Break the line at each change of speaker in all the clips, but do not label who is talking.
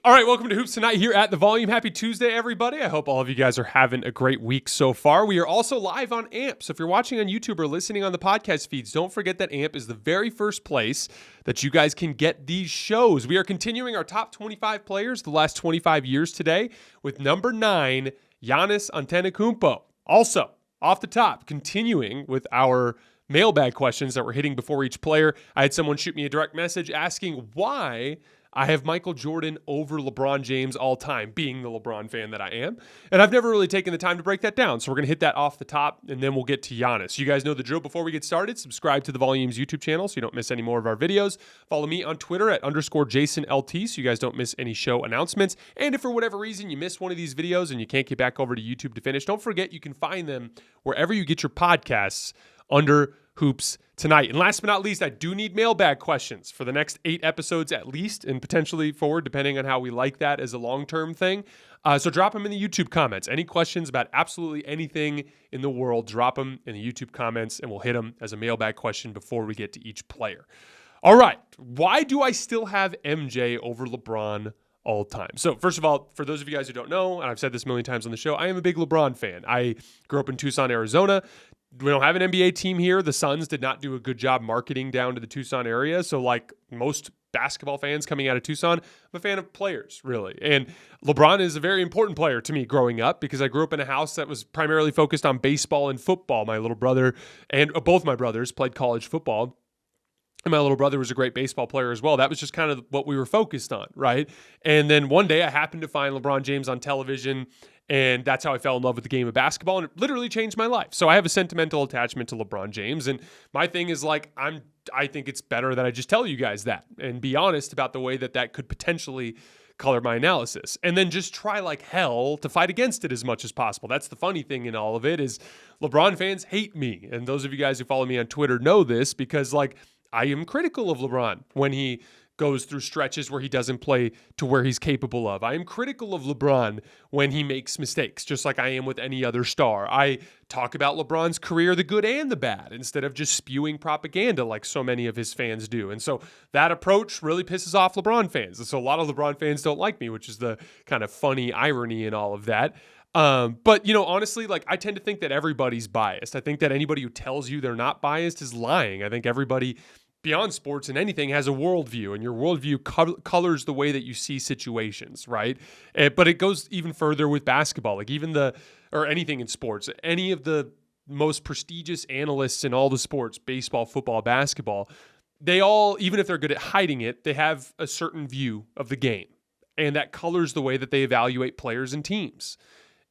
All right, welcome to Hoops Tonight here at The Volume. Happy Tuesday, everybody. I hope all of you guys are having a great week so far. We are also live on AMP, so if you're watching on YouTube or listening on the podcast feeds, don't forget that AMP is the very first place that you guys can get these shows. We are continuing our top 25 players the last 25 years today with number 9, Giannis Antetokounmpo. Also, off the top, continuing with our mailbag questions that we're hitting before each player. I had someone shoot me a direct message asking why I have Michael Jordan over LeBron James all time, being the LeBron fan that I am. And I've never really taken the time to break that down. So we're going to hit that off the top, and then we'll get to Giannis. You guys know the drill. Before we get started, subscribe to the Volume's YouTube channel so you don't miss any more of our videos. Follow me on Twitter at _JasonLT so you guys don't miss any show announcements. And if for whatever reason you missed one of these videos and you can't get back over to YouTube to finish, don't forget you can find them wherever you get your podcasts under Hoops Tonight. And last but not least, I do need mailbag questions for the next 8 episodes at least, and potentially forward, depending on how we like that as a long-term thing. So drop them in the YouTube comments. Any questions about absolutely anything in the world, drop them in the YouTube comments, and we'll hit them as a mailbag question before we get to each player. All right, why do I still have MJ over LeBron all time? So first of all, for those of you guys who don't know, and I've said this a million times on the show, I am a big LeBron fan. I grew up in Tucson, Arizona. We don't have an NBA team here. The Suns did not do a good job marketing down to the Tucson area. So like most basketball fans coming out of Tucson, I'm a fan of players, really. And LeBron is a very important player to me growing up because I grew up in a house that was primarily focused on baseball and football. My little brother and both my brothers played college football. And my little brother was a great baseball player as well. That was just kind of what we were focused on, right? And then one day I happened to find LeBron James on television, and that's how I fell in love with the game of basketball, and it literally changed my life. So I have a sentimental attachment to LeBron James, and my thing is like I think it's better that I just tell you guys that and be honest about the way that could potentially color my analysis, and then just try like hell to fight against it as much as possible. That's the funny thing in all of it is LeBron fans hate me, and those of you guys who follow me on Twitter know this because like I am critical of LeBron when he goes through stretches where he doesn't play to where he's capable of. I am critical of LeBron when he makes mistakes, just like I am with any other star. I talk about LeBron's career, the good and the bad, instead of just spewing propaganda like so many of his fans do. And so that approach really pisses off LeBron fans. And so a lot of LeBron fans don't like me, which is the kind of funny irony in all of that. But, you know, honestly, like I tend to think that everybody's biased. I think that anybody who tells you they're not biased is lying. I think everybody beyond sports and anything has a worldview, and your worldview colors the way that you see situations, right? But it goes even further with basketball, like or anything in sports. Any of the most prestigious analysts in all the sports, baseball, football, basketball, they all, even if they're good at hiding it, they have a certain view of the game, and that colors the way that they evaluate players and teams.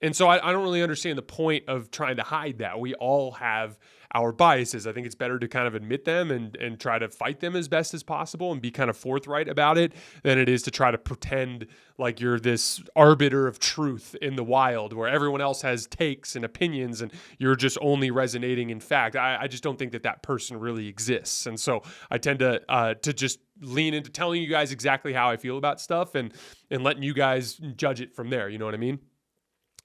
And so I don't really understand the point of trying to hide that. We all have our biases. I think it's better to kind of admit them and try to fight them as best as possible and be kind of forthright about it than it is to try to pretend like you're this arbiter of truth in the wild where everyone else has takes and opinions and you're just only resonating in fact. I just don't think that person really exists. And so I tend to just lean into telling you guys exactly how I feel about stuff and letting you guys judge it from there. You know what I mean?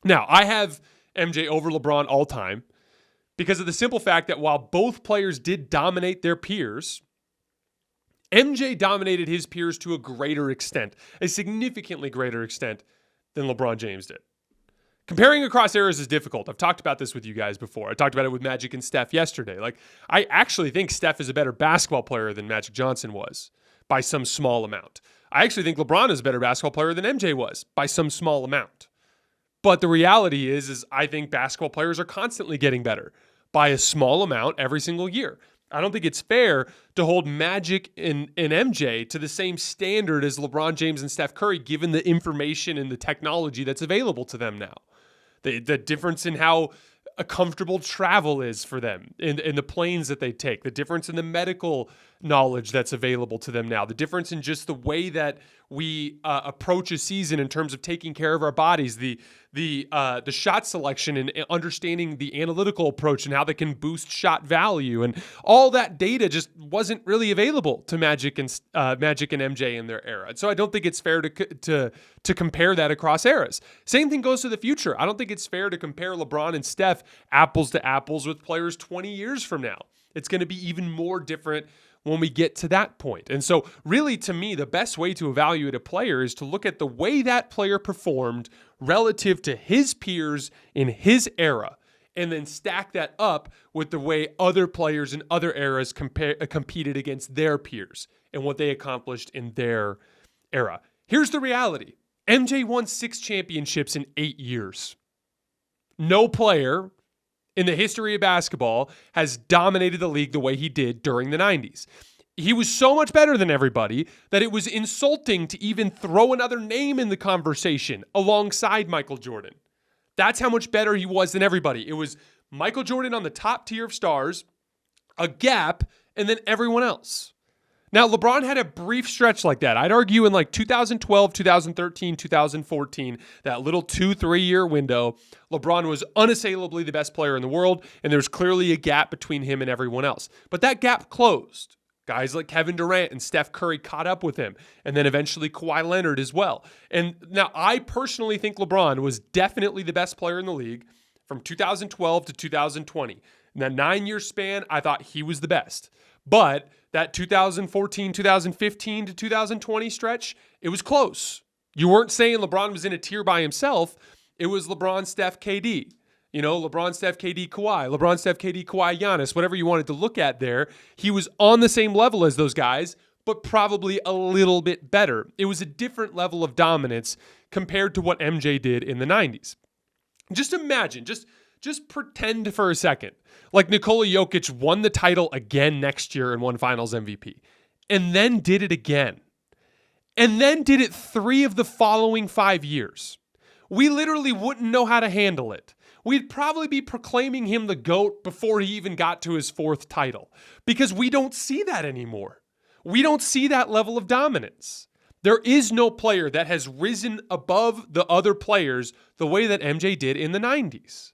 Now, I have MJ over LeBron all time because of the simple fact that while both players did dominate their peers, MJ dominated his peers to a greater extent, a significantly greater extent than LeBron James did. Comparing across eras is difficult. I've talked about this with you guys before. I talked about it with Magic and Steph yesterday. Like, I actually think Steph is a better basketball player than Magic Johnson was by some small amount. I actually think LeBron is a better basketball player than MJ was by some small amount. But the reality is I think basketball players are constantly getting better by a small amount every single year. I don't think it's fair to hold Magic and MJ to the same standard as LeBron James and Steph Curry, given the information and the technology that's available to them now. The difference in how comfortable travel is for them in the planes that they take, the difference in the medical knowledge that's available to them now, the difference in just the way that we approach a season in terms of taking care of our bodies, the shot selection and understanding the analytical approach and how they can boost shot value, and all that data just wasn't really available to Magic and MJ in their era. And so I don't think it's fair to compare that across eras. Same thing goes to the future. I don't think it's fair to compare LeBron and Steph apples to apples with players 20 years from now. It's going to be even more different when we get to that point. And so really, to me, the best way to evaluate a player is to look at the way that player performed relative to his peers in his era, and then stack that up with the way other players in other eras competed against their peers and what they accomplished in their era. Here's the reality. MJ won 6 championships in 8 years. No player in the history of basketball has dominated the league the way he did during the 90s. He was so much better than everybody that it was insulting to even throw another name in the conversation alongside Michael Jordan. That's how much better he was than everybody. It was Michael Jordan on the top tier of stars, a gap, and then everyone else. Now, LeBron had a brief stretch like that. I'd argue in like 2012, 2013, 2014, that little 2-3 year window, LeBron was unassailably the best player in the world, and there's clearly a gap between him and everyone else. But that gap closed. Guys like Kevin Durant and Steph Curry caught up with him, and then eventually Kawhi Leonard as well. And now I personally think LeBron was definitely the best player in the league from 2012 to 2020. In that 9-year span, I thought he was the best. But that 2014, 2015 to 2020 stretch, it was close. You weren't saying LeBron was in a tier by himself. It was LeBron, Steph, KD. You know, LeBron, Steph, KD, Kawhi. LeBron, Steph, KD, Kawhi, Giannis. Whatever you wanted to look at there. He was on the same level as those guys, but probably a little bit better. It was a different level of dominance compared to what MJ did in the 90s. Just imagine, just pretend for a second, like Nikola Jokic won the title again next year and won Finals MVP, and then did it again, and then did it 3 of the following 5 years. We literally wouldn't know how to handle it. We'd probably be proclaiming him the GOAT before he even got to his 4th title, because we don't see that anymore. We don't see that level of dominance. There is no player that has risen above the other players the way that MJ did in the 90s.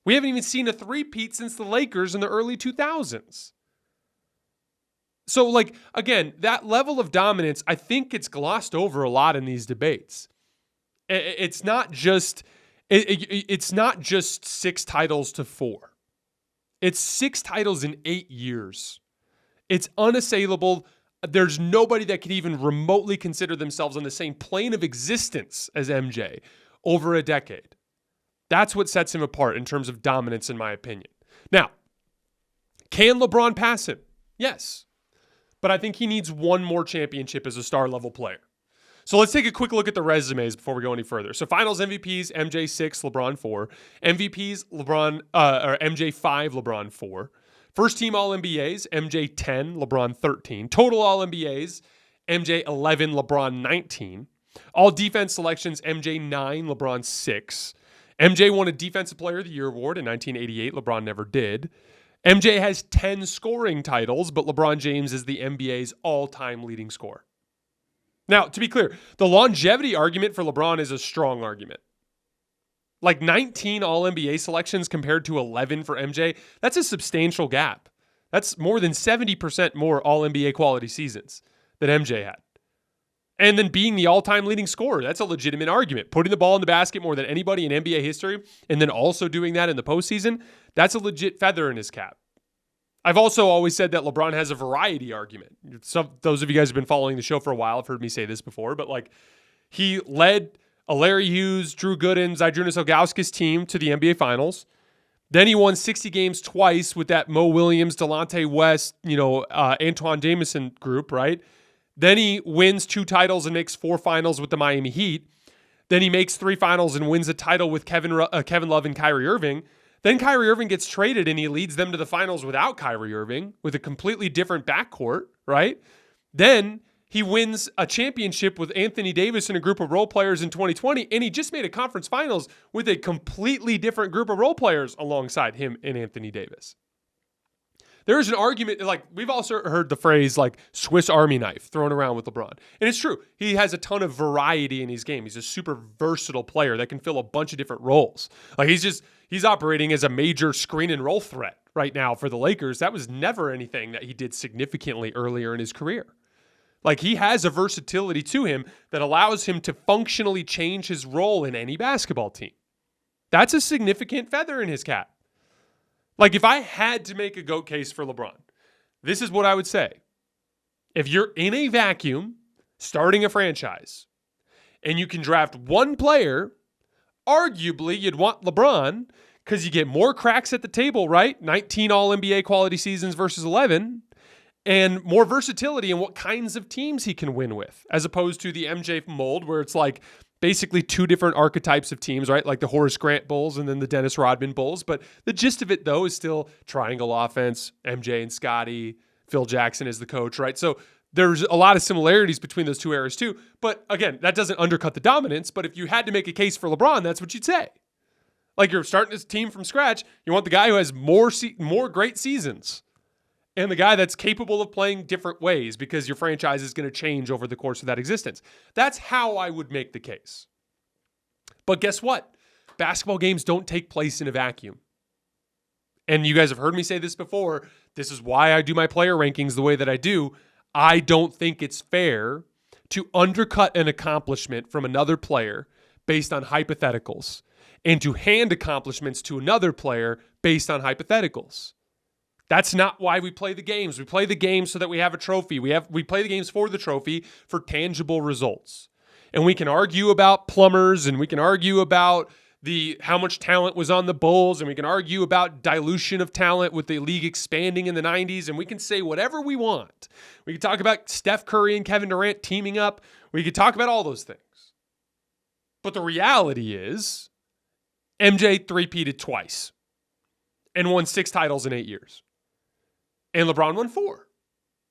We haven't even seen a three-peat since the Lakers in the early 2000s. So, like, again, that level of dominance, I think it's glossed over a lot in these debates. It's not just 6 titles to 4. It's 6 titles in 8 years. It's unassailable. There's nobody that could even remotely consider themselves on the same plane of existence as MJ over a decade. That's what sets him apart in terms of dominance, in my opinion. Now, can LeBron pass him? Yes. But I think he needs one more championship as a star-level player. So let's take a quick look at the resumes before we go any further. So Finals MVPs, MJ 6, LeBron 4. MVPs, MJ 5, LeBron 4. First team All-NBAs, MJ 10, LeBron 13. Total All-NBAs, MJ 11, LeBron 19. All defense selections, MJ 9, LeBron 6. MJ won a Defensive Player of the Year award in 1988. LeBron never did. MJ has 10 scoring titles, but LeBron James is the NBA's all-time leading scorer. Now, to be clear, the longevity argument for LeBron is a strong argument. Like 19 All-NBA selections compared to 11 for MJ, that's a substantial gap. That's more than 70% more All-NBA quality seasons that MJ had. And then being the all-time leading scorer, that's a legitimate argument. Putting the ball in the basket more than anybody in NBA history, and then also doing that in the postseason, that's a legit feather in his cap. I've also always said that LeBron has a variety argument. Those of you guys who have been following the show for a while have heard me say this before, but like he led a Larry Hughes, Drew Gooden, Zydrunas Ilgauskas team to the NBA Finals. Then he won 60 games twice with that Mo Williams, Delonte West, Antoine Jamison group, right? Then he wins 2 titles and makes 4 finals with the Miami Heat. Then he makes 3 finals and wins a title with Kevin Love and Kyrie Irving. Then Kyrie Irving gets traded and he leads them to the finals without Kyrie Irving with a completely different backcourt, right? Then he wins a championship with Anthony Davis and a group of role players in 2020, and he just made a conference finals with a completely different group of role players alongside him and Anthony Davis. There's an argument, like we've also heard the phrase like Swiss Army knife thrown around with LeBron. And it's true. He has a ton of variety in his game. He's a super versatile player that can fill a bunch of different roles. Like he's operating as a major screen and roll threat right now for the Lakers. That was never anything that he did significantly earlier in his career. Like he has a versatility to him that allows him to functionally change his role in any basketball team. That's a significant feather in his cap. Like if I had to make a GOAT case for LeBron, this is what I would say. If you're in a vacuum starting a franchise and you can draft one player, arguably you'd want LeBron because you get more cracks at the table, right? 19 All-NBA quality seasons versus 11, and more versatility in what kinds of teams he can win with, as opposed to the MJ mold where it's like basically two different archetypes of teams, right? Like the Horace Grant Bulls and then the Dennis Rodman Bulls. But the gist of it, though, is still triangle offense, MJ and Scottie, Phil Jackson is the coach, right? So there's a lot of similarities between those two eras too. But again, that doesn't undercut the dominance. But if you had to make a case for LeBron, that's what you'd say. Like you're starting this team from scratch. You want the guy who has more great seasons and the guy that's capable of playing different ways because your franchise is going to change over the course of that existence. That's how I would make the case. But guess what? Basketball games don't take place in a vacuum. And you guys have heard me say this before. This is why I do my player rankings the way that I do. I don't think it's fair to undercut an accomplishment from another player based on hypotheticals and to hand accomplishments to another player based on hypotheticals. That's not why we play the games. We play the games so that we have a trophy. We play the games for the trophy for tangible results. And we can argue about plumbers and we can argue about how much talent was on the Bulls, and we can argue about dilution of talent with the league expanding in the 90s, and we can say whatever we want. We can talk about Steph Curry and Kevin Durant teaming up. We could talk about all those things. But the reality is MJ three-peated twice and won 6 titles in 8 years. And LeBron won 4,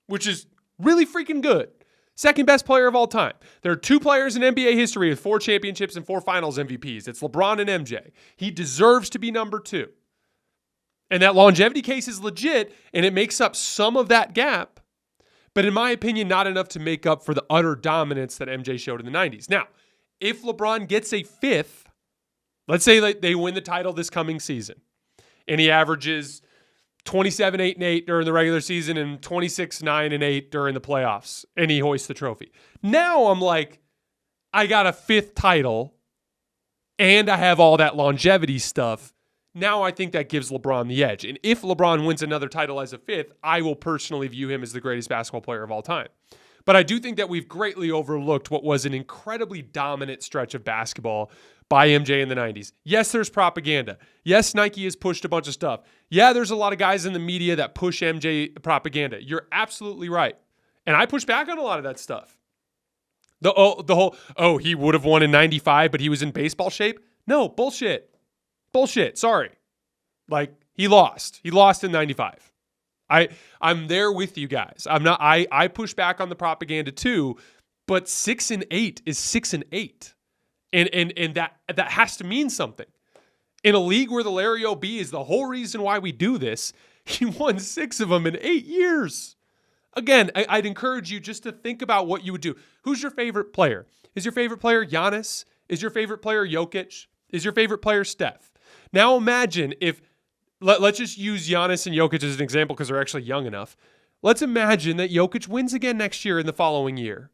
which is really freaking good. Second best player of all time. There are 2 players in NBA history with 4 championships and 4 finals MVPs. It's LeBron and MJ. He deserves to be number 2. And that longevity case is legit, and it makes up some of that gap, but in my opinion, not enough to make up for the utter dominance that MJ showed in the 90s. Now, if LeBron gets a 5th, let's say they win the title this coming season, and he averages 27, 8, and 8 during the regular season and 26, 9, and 8 during the playoffs, and he hoists the trophy. Now I'm like, I got a 5th title, and I have all that longevity stuff. Now I think that gives LeBron the edge. And if LeBron wins another title as a 5th, I will personally view him as the greatest basketball player of all time. But I do think that we've greatly overlooked what was an incredibly dominant stretch of basketball by MJ in the 90s. Yes, there's propaganda. Yes, Nike has pushed a bunch of stuff. Yeah, there's a lot of guys in the media that push MJ propaganda. You're absolutely right. And I push back on a lot of that stuff. The whole, he would have won in 95, but he was in baseball shape. No, bullshit. Bullshit. Sorry. Like, he lost. He lost in 95. I'm there with you guys. I push back on the propaganda too, but 6 and 8 is 6 and 8. And that has to mean something. In a league where the Larry O.B. is the whole reason why we do this, he won 6 of them in 8 years. Again, I'd encourage you just to think about what you would do. Who's your favorite player? Is your favorite player Giannis? Is your favorite player Jokic? Is your favorite player Steph? Now imagine if, let's just use Giannis and Jokic as an example because they're actually young enough. Let's imagine that Jokic wins again next year and the following year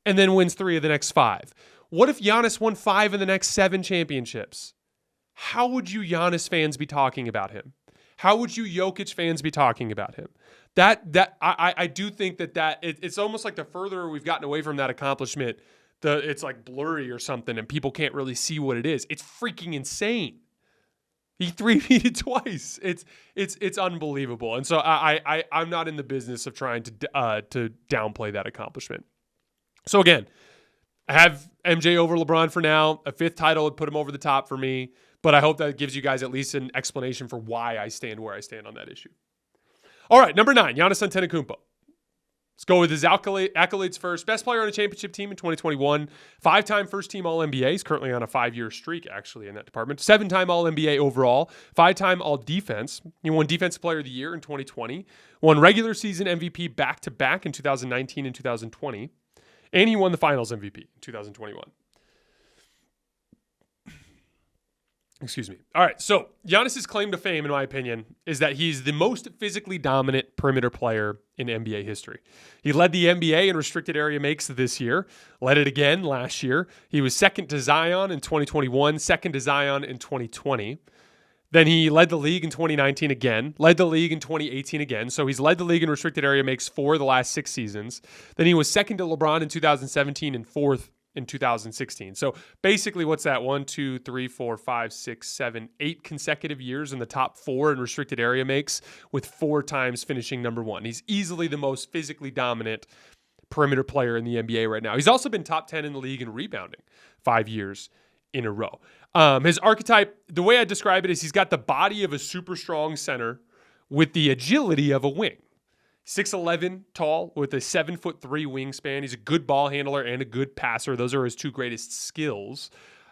and then wins 3 of the next 5. What if Giannis won 5 of the next 7 championships? How would you Giannis fans be talking about him? How would you Jokic fans be talking about him? I do think that it's almost like the further we've gotten away from that accomplishment, it's like blurry or something, and people can't really see what it is. It's freaking insane. He 3-peated twice. It's unbelievable, and so I'm not in the business of trying to downplay that accomplishment. So again, I have MJ over LeBron for now. A 5th title would put him over the top for me, but I hope that gives you guys at least an explanation for why I stand where I stand on that issue. All right, number 9, Giannis Antetokounmpo. Let's go with his accolades first. Best player on a championship team in 2021. 5-time first-team All-NBA. He's currently on a 5-year streak, actually, in that department. 7-time All-NBA overall. 5-time All-Defense. He won Defensive Player of the Year in 2020. Won regular season MVP back-to-back in 2019 and 2020. And he won the Finals MVP in 2021. Excuse me. All right, so Giannis's claim to fame, in my opinion, is that he's the most physically dominant perimeter player in NBA history. He led the NBA in restricted area makes this year, led it again last year. He was second to Zion in 2021, second to Zion in 2020. Then he led the league in 2019 again, led the league in 2018 again. So he's led the league in restricted area makes 4 of the last 6 seasons. Then he was second to LeBron in 2017 and 4th in 2016. So basically, what's that? 1, 2, 3, 4, 5, 6, 7, 8 consecutive years in the top 4 in restricted area makes, with 4 times finishing number 1. He's easily the most physically dominant perimeter player in the NBA right now. He's also been top 10 in the league in rebounding 5 years in a row. His archetype, the way I describe it is he's got the body of a super strong center with the agility of a wing. 6'11", tall with a 7'3" wingspan. He's a good ball handler and a good passer. Those are his 2 greatest skills.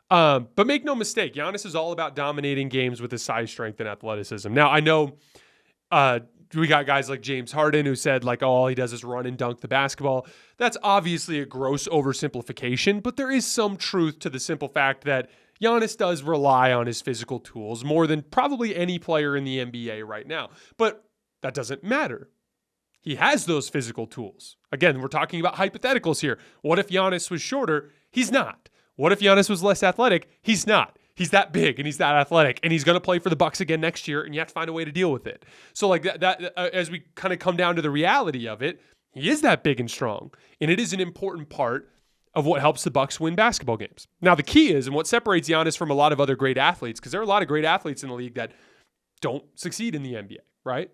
But make no mistake, Giannis is all about dominating games with his size, strength, and athleticism. Now, I know we got guys like James Harden who said, like, oh, all he does is run and dunk the basketball. That's obviously a gross oversimplification, but there is some truth to the simple fact that Giannis does rely on his physical tools more than probably any player in the NBA right now. But that doesn't matter. He has those physical tools. Again, we're talking about hypotheticals here. What if Giannis was shorter? He's not. What if Giannis was less athletic? He's not. He's that big and he's that athletic, and he's going to play for the Bucks again next year, and you have to find a way to deal with it. So like that as we kind of come down to the reality of it, he is that big and strong, and it is an important part of what helps the Bucks win basketball games. Now, the key is, and what separates Giannis from a lot of other great athletes, because there are a lot of great athletes in the league that don't succeed in the NBA, right?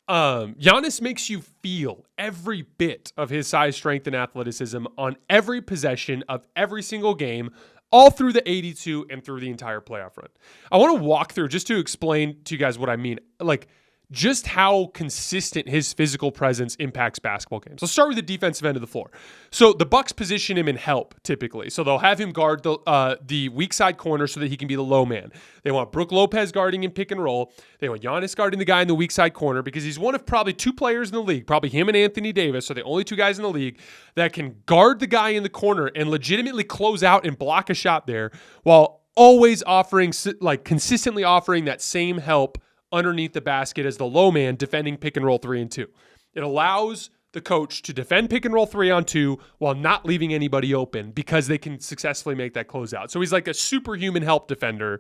Giannis makes you feel every bit of his size, strength, and athleticism on every possession of every single game, all through the 82 and through the entire playoff run. I want to walk through, just to explain to you guys what I mean, like just how consistent his physical presence impacts basketball games. Let's start with the defensive end of the floor. So the Bucks position him in help typically. So they'll have him guard the weak side corner so that he can be the low man. They want Brook Lopez guarding in pick and roll. They want Giannis guarding the guy in the weak side corner because he's one of probably 2 players in the league, probably him and Anthony Davis, are the only 2 guys in the league that can guard the guy in the corner and legitimately close out and block a shot there while always offering, like consistently offering that same help underneath the basket as the low man defending pick and roll 3 and 2. It allows the coach to defend pick and roll 3 on 2 while not leaving anybody open because they can successfully make that closeout. So he's like a superhuman help defender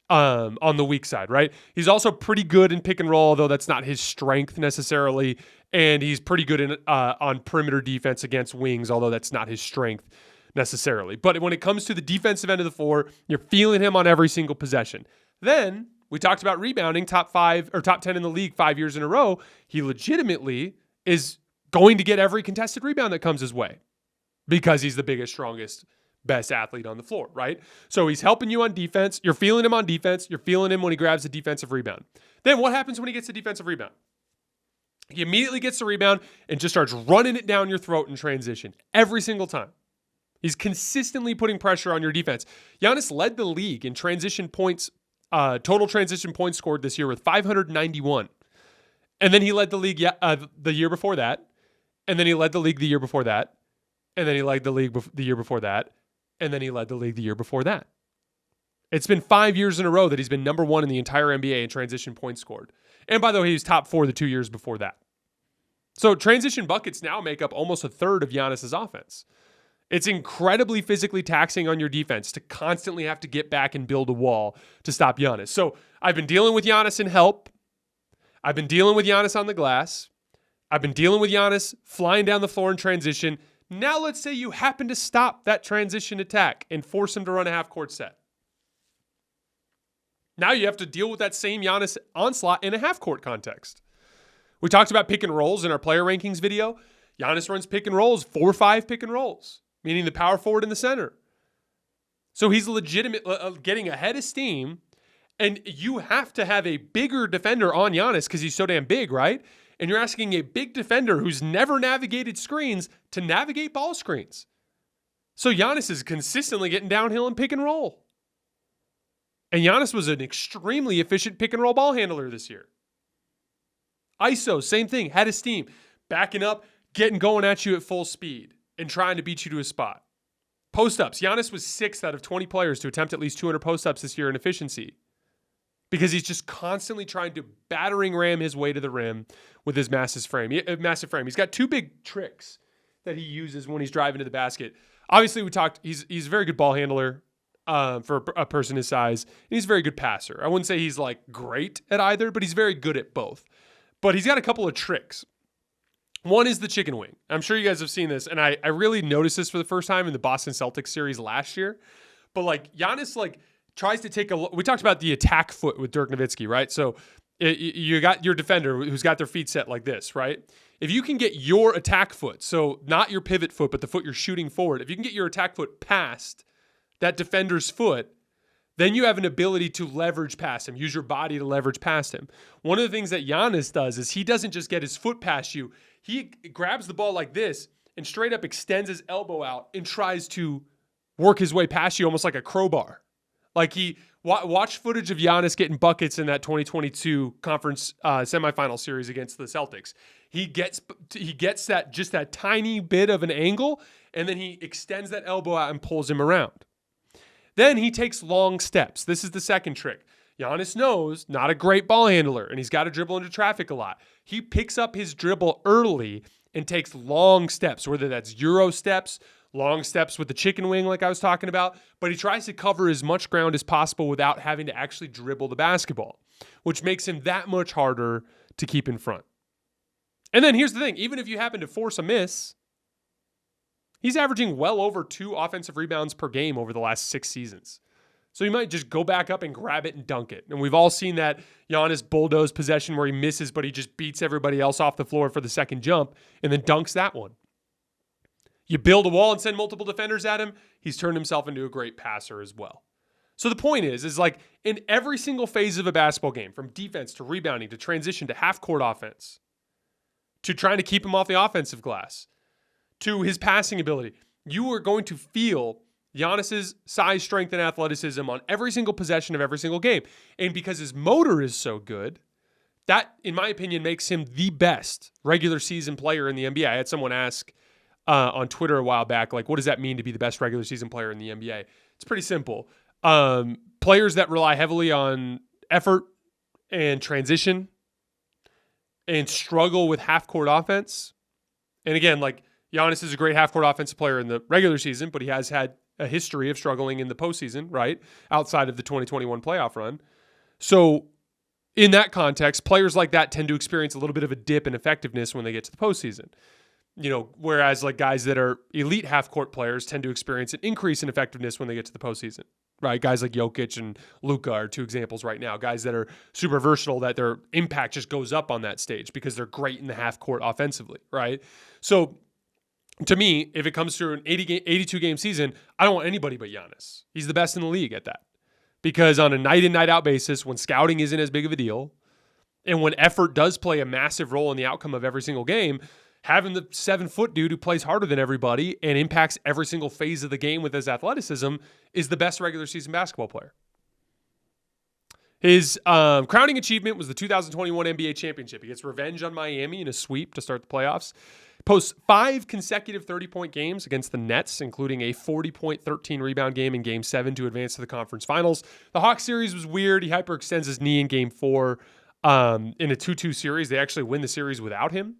on the weak side, right? He's also pretty good in pick and roll, although that's not his strength necessarily. And he's pretty good in on perimeter defense against wings, although that's not his strength necessarily. But when it comes to the defensive end of the floor, you're feeling him on every single possession. Then we talked about rebounding, top 5 or top 10 in the league 5 years in a row. He legitimately is going to get every contested rebound that comes his way because he's the biggest, strongest, best athlete on the floor, right? So he's helping you on defense. You're feeling him on defense. You're feeling him when he grabs a defensive rebound. Then what happens when he gets a defensive rebound? He immediately gets the rebound and just starts running it down your throat in transition every single time. He's consistently putting pressure on your defense. Giannis led the league in transition points, total transition points scored this year with 591. And then he led the league the year before that. And then he led the league the year before that. And then he led the league the year before that. And then he led the league the year before that. It's been 5 years in a row that he's been number 1 in the entire NBA in transition points scored. And by the way, he was top 4 the 2 years before that. So transition buckets now make up almost a third of Giannis's offense. It's incredibly physically taxing on your defense to constantly have to get back and build a wall to stop Giannis. So I've been dealing with Giannis in help. I've been dealing with Giannis on the glass. I've been dealing with Giannis flying down the floor in transition. Now let's say you happen to stop that transition attack and force him to run a half-court set. Now you have to deal with that same Giannis onslaught in a half-court context. We talked about pick and rolls in our player rankings video. Giannis runs pick and rolls, 4-5 pick and rolls, meaning the power forward in the center. So he's legitimate, getting ahead of steam, and you have to have a bigger defender on Giannis because he's so damn big, right? And you're asking a big defender who's never navigated screens to navigate ball screens. So Giannis is consistently getting downhill and pick and roll. And Giannis was an extremely efficient pick and roll ball handler this year. ISO, same thing, had his steam, backing up, getting going at you at full speed and trying to beat you to a spot. Post-ups, Giannis was 6th out of 20 players to attempt at least 200 post-ups this year in efficiency because he's just constantly trying to battering ram his way to the rim with his massive frame. He's got 2 big tricks that he uses when he's driving to the basket. Obviously, we talked, he's a very good ball handler. for a person his size. And he's a very good passer. I wouldn't say he's like great at either, but he's very good at both. But he's got a couple of tricks. One is the chicken wing. I'm sure you guys have seen this, and I really noticed this for the first time in the Boston Celtics series last year. But like Giannis like tries to take we talked about the attack foot with Dirk Nowitzki, right? So you got your defender who's got their feet set like this, right? If you can get your attack foot, so not your pivot foot, but the foot you're shooting forward, if you can get your attack foot past that defender's foot, then you have an ability to leverage past him, use your body to leverage past him. One of the things that Giannis does is he doesn't just get his foot past you. He grabs the ball like this and straight up extends his elbow out and tries to work his way past you almost like a crowbar. Like watch footage of Giannis getting buckets in that 2022 conference semifinal series against the Celtics. He gets that tiny bit of an angle, and then he extends that elbow out and pulls him around. Then he takes long steps. This is the second trick. Giannis knows, not a great ball handler, and he's got to dribble into traffic a lot. He picks up his dribble early and takes long steps, whether that's Euro steps, long steps with the chicken wing like I was talking about, but he tries to cover as much ground as possible without having to actually dribble the basketball, which makes him that much harder to keep in front. And then here's the thing, even if you happen to force a miss, he's averaging well over 2 offensive rebounds per game over the last 6 seasons. So you might just go back up and grab it and dunk it. And we've all seen that Giannis bulldoze possession where he misses, but he just beats everybody else off the floor for the second jump and then dunks that one. You build a wall and send multiple defenders at him, he's turned himself into a great passer as well. So the point is like in every single phase of a basketball game, from defense to rebounding to transition to half-court offense, to trying to keep him off the offensive glass, to his passing ability, you are going to feel Giannis's size, strength, and athleticism on every single possession of every single game. And because his motor is so good, that, in my opinion, makes him the best regular season player in the NBA. I had someone ask on Twitter a while back, like, what does that mean to be the best regular season player in the NBA? It's pretty simple. Players that rely heavily on effort and transition and struggle with half-court offense. And again, like, Giannis is a great half-court offensive player in the regular season, but he has had a history of struggling in the postseason, right? Outside of the 2021 playoff run. So in that context, players like that tend to experience a little bit of a dip in effectiveness when they get to the postseason. You know, whereas like guys that are elite half-court players tend to experience an increase in effectiveness when they get to the postseason, right? Guys like Jokic and Luka are 2 examples right now. Guys that are super versatile, that their impact just goes up on that stage because they're great in the half-court offensively, right? So to me, if it comes to an 82-game season, I don't want anybody but Giannis. He's the best in the league at that. Because on a night in, night out basis, when scouting isn't as big of a deal, and when effort does play a massive role in the outcome of every single game, having the 7-foot dude who plays harder than everybody and impacts every single phase of the game with his athleticism is the best regular season basketball player. His crowning achievement was the 2021 NBA championship. He gets revenge on Miami in a sweep to start the playoffs. Posts 5 consecutive 30-point games against the Nets, including a 40-point, 13-rebound game in Game 7 to advance to the conference finals. The Hawks series was weird. He hyperextends his knee in Game 4 in a 2-2 series. They actually win the series without him.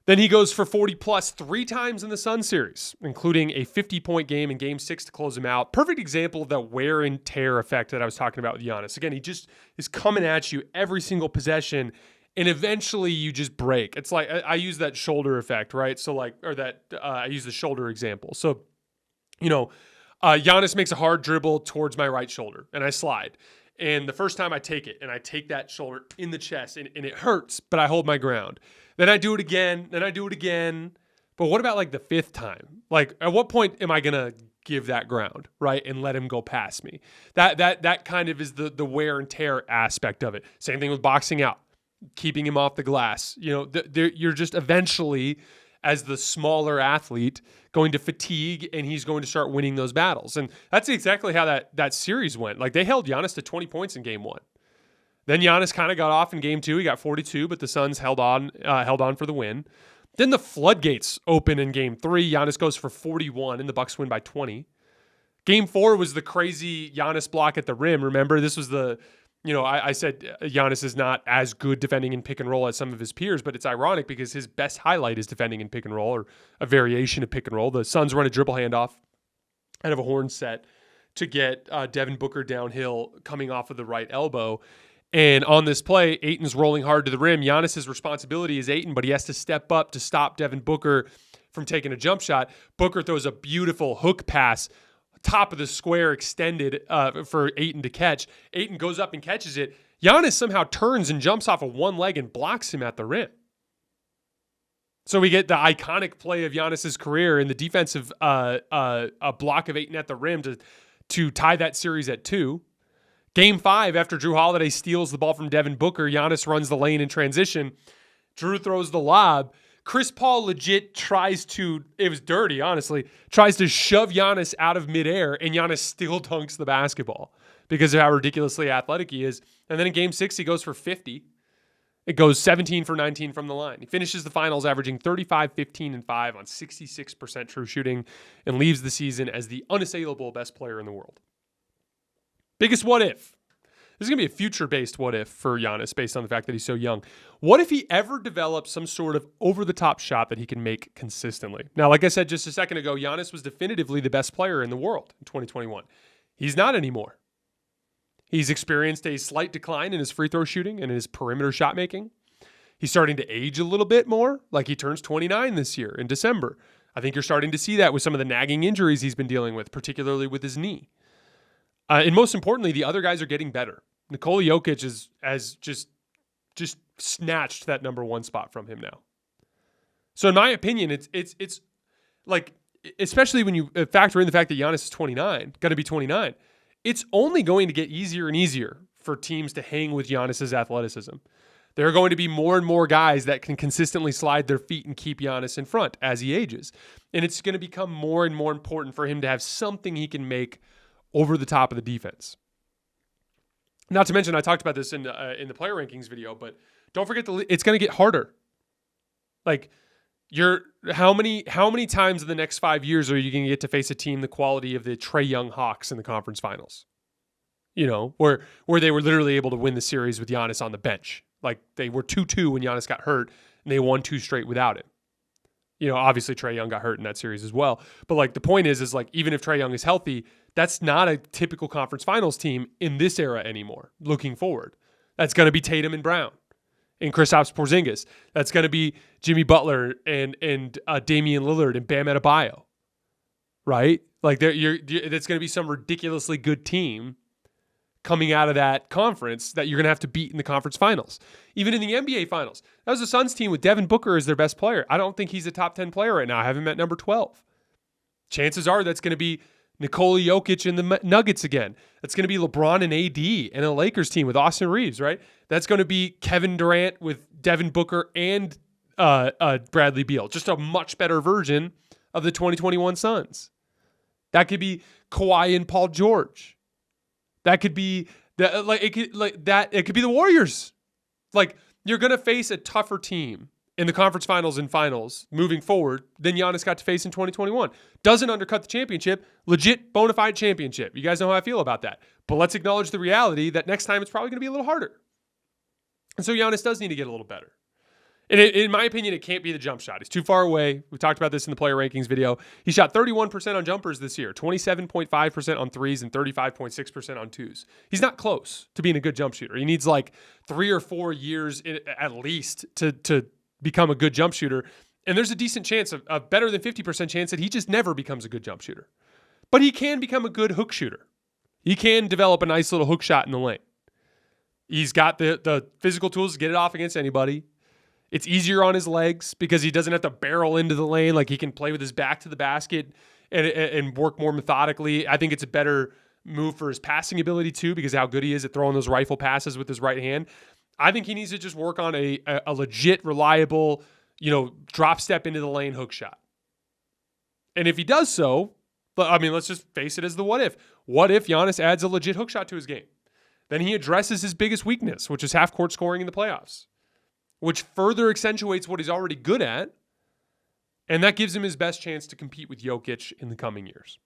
Then he goes for 40-plus 3 times in the Sun series, including a 50-point game in Game 6 to close him out. Perfect example of that wear and tear effect that I was talking about with Giannis. Again, he just is coming at you every single possession, and eventually you just break. It's like, I use that shoulder effect, right? So like, or that, I use the shoulder example. So, you know, Giannis makes a hard dribble towards my right shoulder, and I slide. And the first time I take it, and I take that shoulder in the chest, and it hurts, but I hold my ground. Then I do it again, then I do it again. But what about like the 5th time? Like, at what point am I going to give that ground, right, and let him go past me? That kind of is the wear and tear aspect of it. Same thing with boxing out, keeping him off the glass. You know, you're just eventually, as the smaller athlete, going to fatigue, and he's going to start winning those battles. And that's exactly how that series went. Like, they held Giannis to 20 points in Game 1. Then Giannis kind of got off in Game 2. He got 42, but the Suns held on for the win. Then the floodgates open in Game 3. Giannis goes for 41, and the Bucks win by 20. Game 4 was the crazy Giannis block at the rim. Remember, this was the, you know, I said Giannis is not as good defending in pick and roll as some of his peers, but it's ironic because his best highlight is defending in pick and roll, or a variation of pick and roll. The Suns run a dribble handoff out of a horn set to get Devin Booker downhill coming off of the right elbow. And on this play, Ayton's rolling hard to the rim. Giannis's responsibility is Ayton, but he has to step up to stop Devin Booker from taking a jump shot. Booker throws a beautiful hook pass, top of the square extended for Ayton to catch. Ayton goes up and catches it. Giannis somehow turns and jumps off of one leg and blocks him at the rim. So we get the iconic play of Giannis's career in the defensive a block of Ayton at the rim to tie that series at 2. Game 5, after Jrue Holiday steals the ball from Devin Booker, Giannis runs the lane in transition. Jrue throws the lob. Chris Paul legit tries to, it was dirty, honestly, tries to shove Giannis out of midair, and Giannis still dunks the basketball because of how ridiculously athletic he is. And then in Game 6, he goes for 50. It goes 17 for 19 from the line. He finishes the finals averaging 35, 15, and 5 on 66% true shooting and leaves the season as the unassailable best player in the world. Biggest what if. This is going to be a future-based what if for Giannis based on the fact that he's so young. What if he ever develops some sort of over-the-top shot that he can make consistently? Now, like I said just a second ago, Giannis was definitively the best player in the world in 2021. He's not anymore. He's experienced a slight decline in his free throw shooting and in his perimeter shot making. He's starting to age a little bit more, like he turns 29 this year in December. I think you're starting to see that with some of the nagging injuries he's been dealing with, particularly with his knee. And most importantly, the other guys are getting better. Nikola Jokic has just snatched that number 1 spot from him now. So in my opinion, it's like, especially when you factor in the fact that Giannis is 29, going to be 29, it's only going to get easier and easier for teams to hang with Giannis's athleticism. There are going to be more and more guys that can consistently slide their feet and keep Giannis in front as he ages. And it's going to become more and more important for him to have something he can make over the top of the defense. Not to mention, I talked about this in the player rankings video, but don't forget it's going to get harder. Like, how many times in the next 5 years are you going to get to face a team the quality of the Trae Young Hawks in the conference finals? You know, where they were literally able to win the series with Giannis on the bench. Like, they were 2-2 when Giannis got hurt, and they won 2 straight without him. You know, obviously Trae Young got hurt in that series as well. But like, the point is like, even if Trae Young is healthy, that's not a typical conference finals team in this era anymore, looking forward. That's going to be Tatum and Brown and Kristaps Porzingis. That's going to be Jimmy Butler and Damian Lillard and Bam Adebayo, right? Like, that's going to be some ridiculously good team coming out of that conference that you're going to have to beat in the conference finals. Even in the NBA finals. That was the Suns team with Devin Booker as their best player. I don't think he's a top 10 player right now. I have him at number 12. Chances are that's going to be Nikola Jokic and the Nuggets again. That's going to be LeBron and AD and a Lakers team with Austin Reeves, right? That's going to be Kevin Durant with Devin Booker and Bradley Beal. Just a much better version of the 2021 Suns. That could be Kawhi and Paul George. That could be it could be the Warriors. Like, you're going to face a tougher team in the conference finals and finals moving forward than Giannis got to face in 2021. Doesn't undercut the championship. Legit bona fide championship. You guys know how I feel about that. But let's acknowledge the reality that next time it's probably going to be a little harder. And so Giannis does need to get a little better. And in my opinion, it can't be the jump shot. He's too far away. We talked about this in the player rankings video. He shot 31% on jumpers this year, 27.5% on threes, and 35.6% on twos. He's not close to being a good jump shooter. He needs like 3 or 4 years at least to become a good jump shooter. And there's a decent chance, a better than 50% chance that he just never becomes a good jump shooter. But he can become a good hook shooter. He can develop a nice little hook shot in the lane. He's got the physical tools to get it off against anybody. It's easier on his legs because he doesn't have to barrel into the lane. Like, he can play with his back to the basket and work more methodically. I think it's a better move for his passing ability too, because of how good he is at throwing those rifle passes with his right hand. I think he needs to just work on a legit, reliable, drop step into the lane hook shot. And if he does so, I mean, let's just face it as the what if. What if Giannis adds a legit hook shot to his game? Then he addresses his biggest weakness, which is half-court scoring in the playoffs, which further accentuates what he's already good at, and that gives him his best chance to compete with Jokic in the coming years.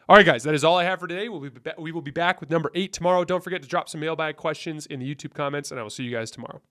All right, guys, that is all I have for today. We will be back with number 8 tomorrow. Don't forget to drop some mailbag questions in the YouTube comments, and I will see you guys tomorrow.